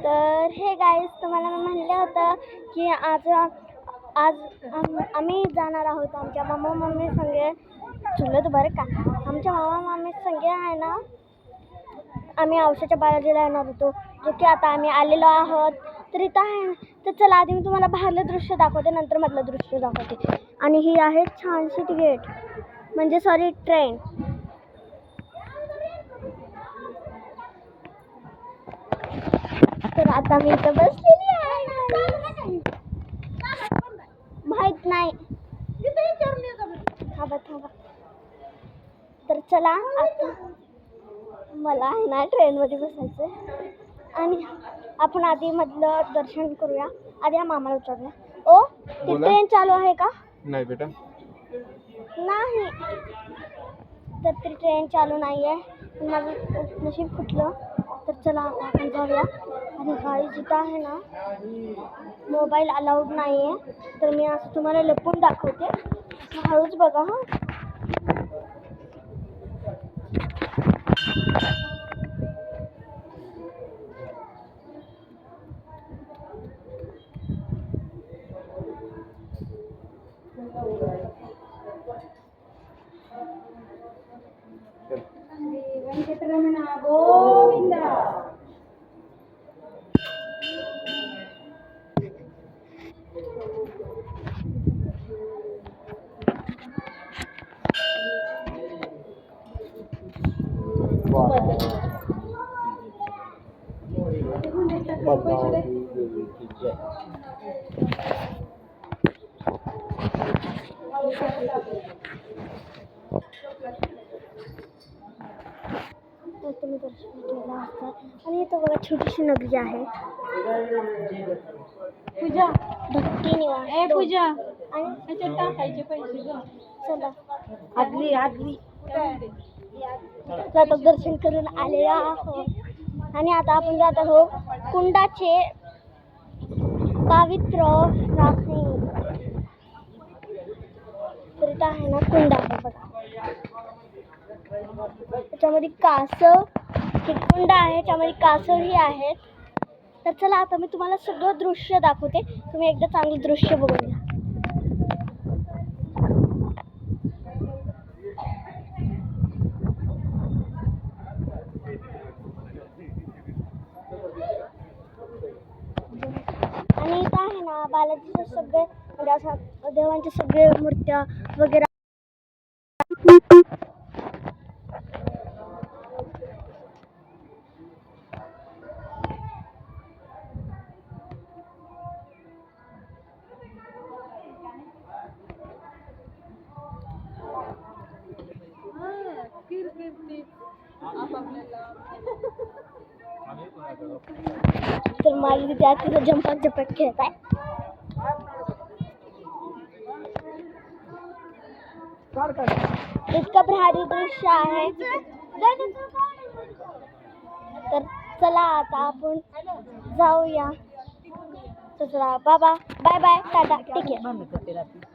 तर हे गाईज, तुम्हाला मी म्हणलं होतं की आज आम्ही जाणार आहोत आमच्या मामा मम्मी संगे. चुलत बरं का, आमच्या मामा मम्मी संगे आहे ना, आम्ही औषधाच्या बालाजीला येणार होतो, जो की आता आम्ही आलेलो आहोत. तर इथं आहे ना, तर चला आधी मी तुम्हाला बाहेरलं दृश्य दाखवते, नंतर मधलं दृश्य दाखवते. आणि ही आहे छानशी गेट, म्हणजे सॉरी ट्रेन. तर आता मी इथं बसलेली आहे, माहित नाही, थांबा. तर चला आता मला आहे ना ट्रेनमध्ये बसायचं आणि आपण आधी मधलं दर्शन करूया. आधी या मामाला विचारूया, ओ ती ट्रेन चालू आहे का? नाही बेटा, नाही. तर ती ट्रेन चालू नाही आहे, माझं नशीब फुटलं. तर चला आता आपण जाऊया. आणि गाडी जिथं आहे ना, मोबाईल अलाउड नाही आहे, तर मी असं तुम्हाला लपून दाखवते, हळूच बघा हां. वेंकटरमण गोविंदा. तर तुम्ही दर्शन केलं असतात. आणि इथं बघा छोटीशी नगरी आहे, पूजा, भक्ती निवास. पूजा, आणि त्याच्यात टाकायचे पैसे ग. चला आदली आता दर्शन करून आलेलो आहोत. आणि आता आपण जात आहोत कुंडाचे पवित्र राखणे. तर इथं आहे ना कुंड आहे बघा, त्याच्यामध्ये कासव, हे कुंड आहे, त्यामध्ये कासवही आहेत. तर चला आता मी तुम्हाला सगळं दृश्य दाखवते, तुम्ही एकदा चांगलं दृश्य बघून घ्या. आणि इथं आहे ना बालाजीचे सगळे, म्हणजे असं देवांचे सगळे मूर्त्या वगैरे. तर माझी तिथे आज तिथं झपट खेळत आहे. इतकं भारी दृश्य आहे. तर चला आता आपण जाऊया. तर चला बाय बाय, टाटा, ठीक आहे.